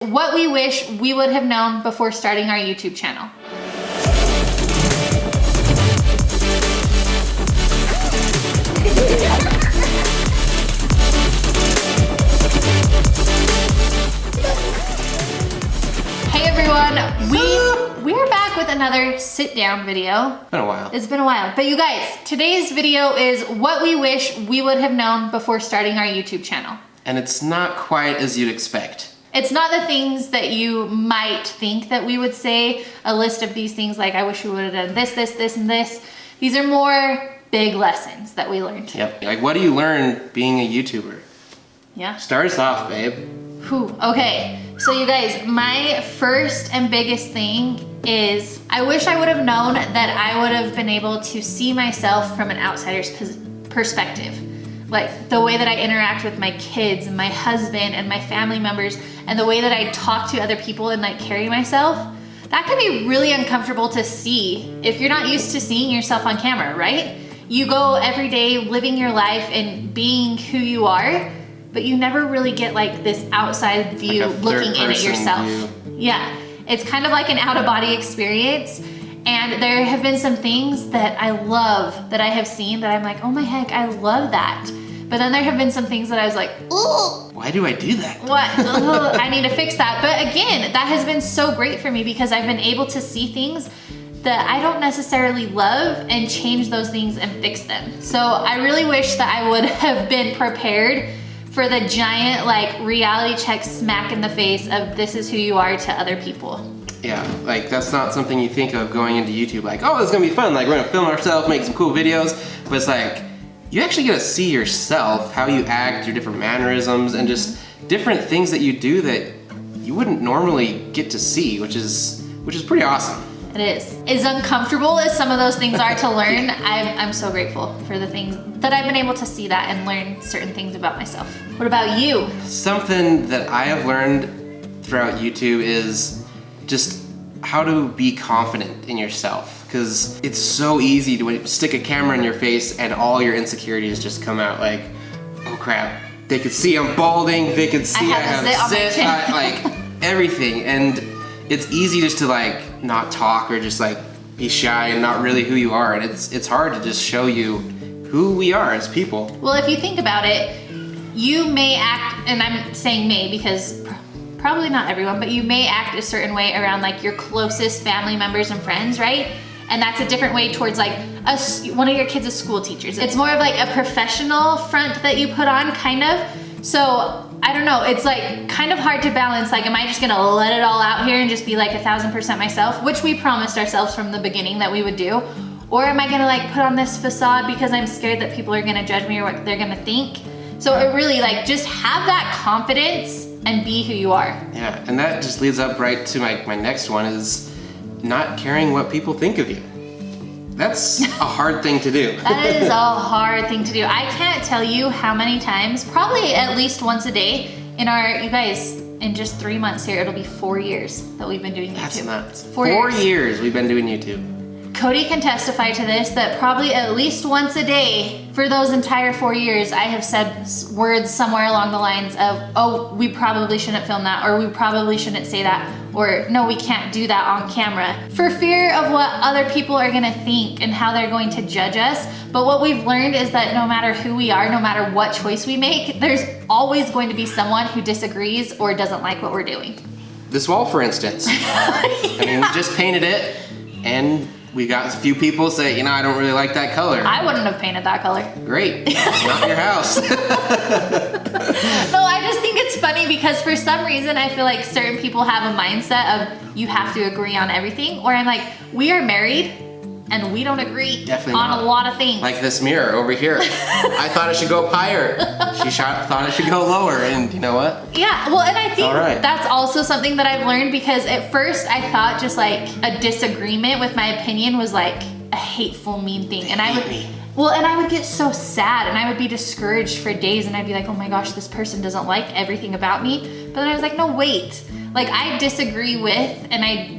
What we wish we would have known before starting our YouTube channel. Hey everyone, we're back with another sit down video. It's been a while. It's been a while. But you guys, today's video is what we wish we would have known before starting our YouTube channel. And it's not quite as you'd expect. It's not the things that you might think that we would say, a list of these things like, I wish we would have done this, this, this, and this. These are more big lessons that we learned. Yep. Like, what do you learn being a YouTuber? Yeah. Start us off, babe. Whew. Okay, so you guys, my first and biggest thing is I wish I would have known that I would have been able to see myself from an outsider's perspective. Like the way that I interact with my kids and my husband and my family members and the way that I talk to other people and like carry myself, that can be really uncomfortable to see if you're not used to seeing yourself on camera, right? You go every day living your life and being who you are, but you never really get like this outside view Like a looking in at yourself. view. Yeah, it's kind of like an out-of-body experience. And there have been some things that I love that I have seen that I'm like, oh my heck, I love that. But then there have been some things that I was like, ooh. Why do I do that? What? Ugh, I need to fix that. But again, that has been so great for me because I've been able to see things that I don't necessarily love and change those things and fix them. So I really wish that I would have been prepared for the giant like reality check smack in the face of this is who you are to other people. Yeah, like that's not something you think of going into YouTube like, oh, it's gonna be fun. Like we're gonna film ourselves, make some cool videos. But it's like, you actually get to see yourself, how you act, your different mannerisms, and just different things that you do that you wouldn't normally get to see, which is pretty awesome. It is. As uncomfortable as some of those things are to learn, I'm so grateful for the things that I've been able to see that and learn certain things about myself. What about you? Something that I have learned throughout YouTube is just how to be confident in yourself. Because it's so easy to stick a camera in your face and all your insecurities just come out like, oh crap, they could see I'm balding, they could see I have a zit, like everything. And it's easy just to like not talk or just like be shy and not really who you are. And it's hard to just show you who we are as people. Well, if you think about it, you may act, and I'm saying may because probably not everyone, but you may act a certain way around like your closest family members and friends, right? And that's a different way towards like one of your kids is school teachers. It's more of like a professional front that you put on, kind of. So I don't know, it's like kind of hard to balance. Like, am I just gonna let it all out here and just be like 1000% myself, which we promised ourselves from the beginning that we would do? Or am I gonna like put on this facade because I'm scared that people are gonna judge me or what they're gonna think? So it really like just have that confidence and be who you are. Yeah, and that just leads up right to my next one is not caring what people think of you. That's a hard thing to do. That is a hard thing to do. I can't tell you how many times, probably at least once a day you guys, in just 3 months here, it'll be 4 years that we've been doing YouTube. That's nuts. 4 years we've been doing YouTube. Cody can testify to this, that probably at least once a day for those entire 4 years, I have said words somewhere along the lines of, oh, we probably shouldn't film that, or we probably shouldn't say that, or no, we can't do that on camera, for fear of what other people are gonna think and how they're going to judge us. But what we've learned is that no matter who we are, no matter what choice we make, there's always going to be someone who disagrees or doesn't like what we're doing. This wall, for instance. I mean, we just painted it, and we got a few people say, you know, I don't really like that color. I wouldn't have painted that color. Great, it's not your house. No, I just think it's funny because for some reason I feel like certain people have a mindset of you have to agree on everything, or I'm like, we are married and we don't agree on a lot of things. Like this mirror over here. I thought it should go higher. She thought it should go lower, and you know what? Yeah, well, and I think right. That's also something that I've learned because at first I thought just like a disagreement with my opinion was like a hateful, mean thing. And I would get so sad and I would be discouraged for days and I'd be like, oh my gosh, this person doesn't like everything about me. But then I was like, no, wait. Like I disagree with and I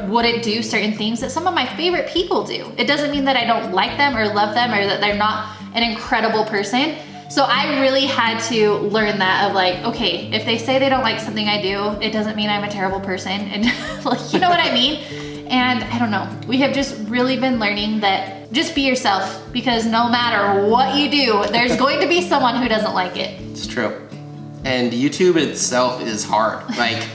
wouldn't do certain things that some of my favorite people do. It doesn't mean that I don't like them or love them or that they're not an incredible person. So I really had to learn that of like, okay, if they say they don't like something I do, it doesn't mean I'm a terrible person. And like, you know what I mean? And I don't know, we have just really been learning that just be yourself, because no matter what you do, there's going to be someone who doesn't like it. It's true. And YouTube itself is hard. Like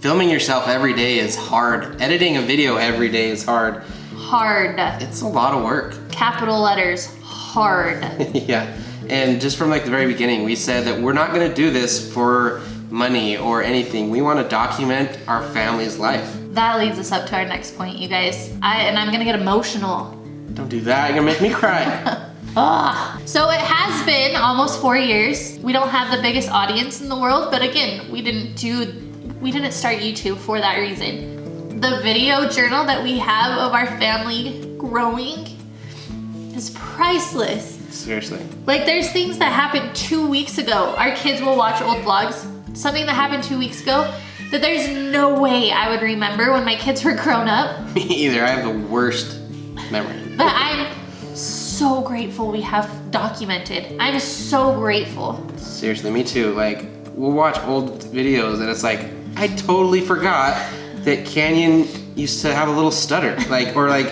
filming yourself every day is hard. Editing a video every day is hard. Hard. It's a lot of work. Capital letters, hard. Yeah. And just from like the very beginning, we said that we're not gonna do this for money or anything. We wanna document our family's life. That leads us up to our next point, you guys. I'm gonna get emotional. Don't do that, you're gonna make me cry. So it has been almost 4 years. We don't have the biggest audience in the world, but again, we didn't start YouTube for that reason. The video journal that we have of our family growing is priceless. Seriously. Like there's things that happened 2 weeks ago. Our kids will watch old vlogs. Something that happened 2 weeks ago that there's no way I would remember when my kids were grown up. Me either, I have the worst memory. But I'm so grateful we have documented. I'm so grateful. Seriously, me too. Like, we'll watch old videos and it's like, I totally forgot that Canyon used to have a little stutter. Like, or like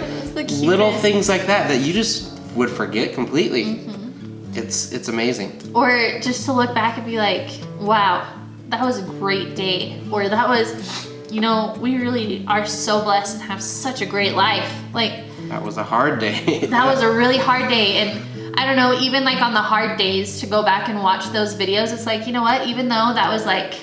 little things like that you just would forget completely. Mm-hmm. It's amazing. Or just to look back and be like, wow, that was a great day. Or that was, you know, we really are so blessed and have such a great life. Like, that was a hard day. That was a really hard day. And I don't know, even like on the hard days to go back and watch those videos, it's like, you know what, even though that was like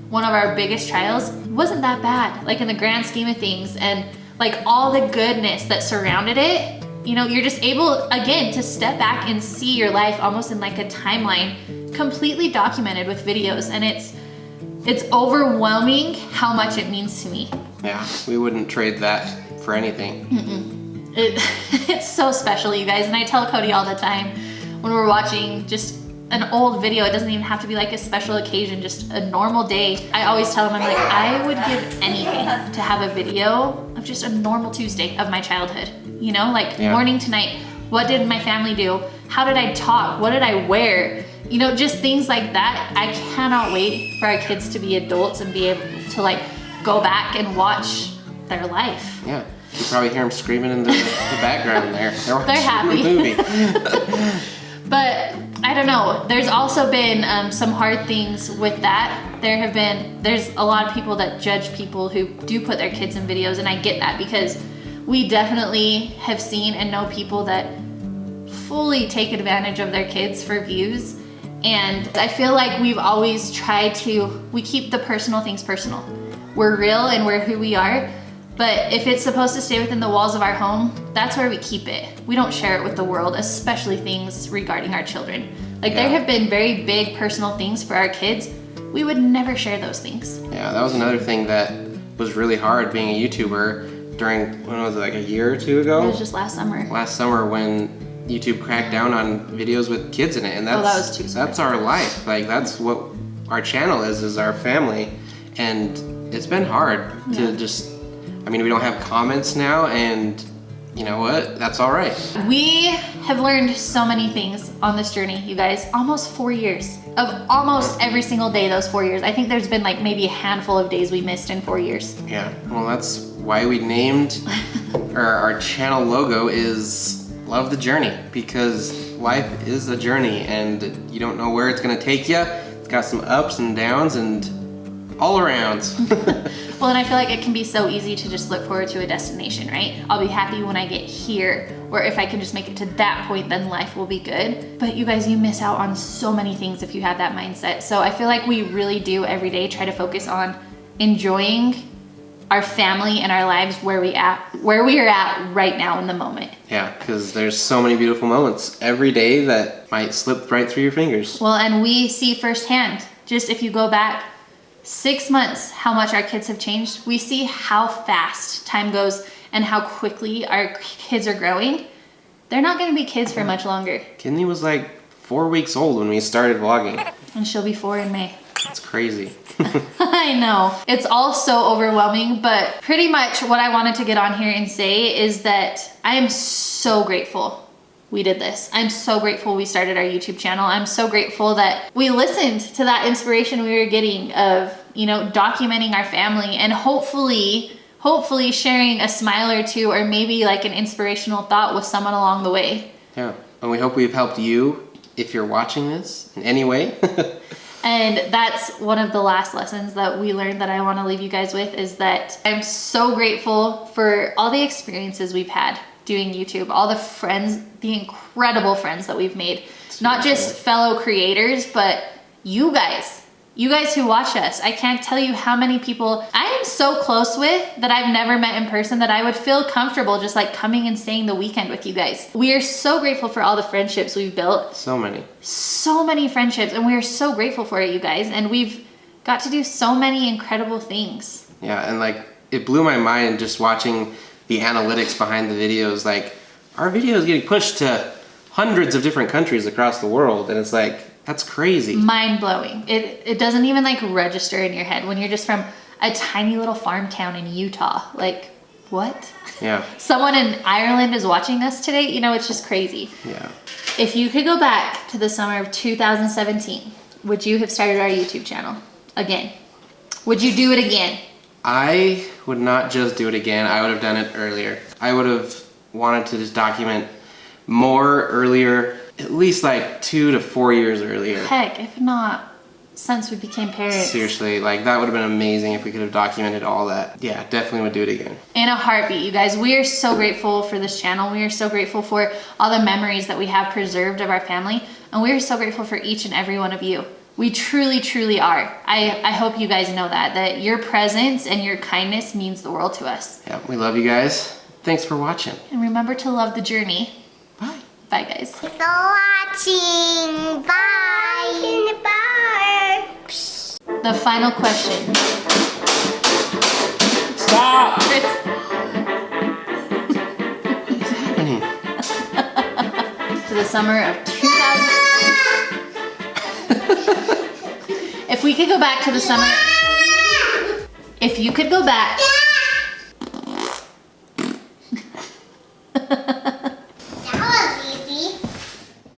one of our biggest trials, it wasn't that bad, like in the grand scheme of things. And like all the goodness that surrounded it, you know, you're just able, again, to step back and see your life almost in like a timeline, completely documented with videos. And it's overwhelming how much it means to me. Yeah, we wouldn't trade that for anything. It's so special, you guys. And I tell Cody all the time when we're watching just an old video, it doesn't even have to be like a special occasion, just a normal day. I always tell him, I'm like, I would give anything to have a video of just a normal Tuesday of my childhood. You know, like morning to night. What did my family do? How did I talk? What did I wear? You know, just things like that. I cannot wait for our kids to be adults and be able to like go back and watch their life. Yeah, you probably hear them screaming in the background there. They're happy. The movie. But I don't know. There's also been some hard things with that. There's a lot of people that judge people who do put their kids in videos, and I get that because we definitely have seen and know people that fully take advantage of their kids for views. And I feel like we've always tried we keep the personal things personal. We're real and we're who we are. But if it's supposed to stay within the walls of our home, that's where we keep it. We don't share it with the world, especially things regarding our children. Like there have been very big personal things for our kids. We would never share those things. Yeah, that was another thing that was really hard being a YouTuber during, when was it, like a year or two ago? It was just last summer. Last summer when YouTube cracked down on videos with kids in it, and that's our life. Like that's what our channel is our family, and it's been hard to just. I mean, we don't have comments now, and you know what? That's all right. We have learned so many things on this journey, you guys. Almost 4 years of almost every single day those 4 years. I think there's been like maybe a handful of days we missed in 4 years. Yeah, well, that's why we named our channel logo is Love the Journey, because life is a journey and you don't know where it's gonna take you. It's got some ups and downs and all arounds. Well, and I feel like it can be so easy to just look forward to a destination, right? I'll be happy when I get here, or if I can just make it to that point, then life will be good. But you guys, you miss out on so many things if you have that mindset. So I feel like we really do every day try to focus on enjoying our family and our lives where we are at right now in the moment. Yeah, because there's so many beautiful moments every day that might slip right through your fingers. Well, and we see firsthand, just if you go back 6 months, how much our kids have changed. We see how fast time goes and how quickly our kids are growing. They're not gonna be kids for much longer. Kinley was like 4 weeks old when we started vlogging. And she'll be 4 in May. That's crazy. I know. It's all so overwhelming, but pretty much what I wanted to get on here and say is that I am so grateful we did this. I'm so grateful we started our YouTube channel. I'm so grateful that we listened to that inspiration we were getting of, you know, documenting our family and hopefully sharing a smile or two, or maybe like an inspirational thought with someone along the way. Yeah, and we hope we've helped you if you're watching this in any way. And that's one of the last lessons that we learned that I want to leave you guys with, is that I'm so grateful for all the experiences we've had doing YouTube, all the friends, the incredible friends that we've made. Not just fellow creators, but you guys who watch us. I can't tell you how many people I am so close with that I've never met in person that I would feel comfortable just like coming and staying the weekend with you guys. We are so grateful for all the friendships we've built. So many friendships, and we are so grateful for it, you guys. And we've got to do so many incredible things. Yeah, and like it blew my mind just watching the analytics behind the videos. Like our videos getting pushed to hundreds of different countries across the world, and it's like, that's crazy. Mind-blowing. It doesn't even like register in your head when you're just from a tiny little farm town in Utah. Like, what? Yeah. Someone in Ireland is watching us today. You know, it's just crazy. Yeah. If you could go back to the summer of 2017, would you have started our YouTube channel again? Would you do it again? I would not just do it again. I would have done it earlier. I would have wanted to just document more earlier, at least like 2 to 4 years earlier. Heck, if not, since we became parents. Seriously, like that would have been amazing if we could have documented all that. Yeah, definitely would do it again. In a heartbeat, you guys. We are so grateful for this channel. We are so grateful for all the memories that we have preserved of our family. And we are so grateful for each and every one of you. We truly, truly are. I hope you guys know that your presence and your kindness means the world to us. Yeah, we love you guys. Thanks for watching. And remember to love the journey. Bye. Bye, guys. Thanks for watching. Bye. Bye. The final question. Stop! Chris. What is happening? To the summer of 2000. If we could go back to the summer. If you could go back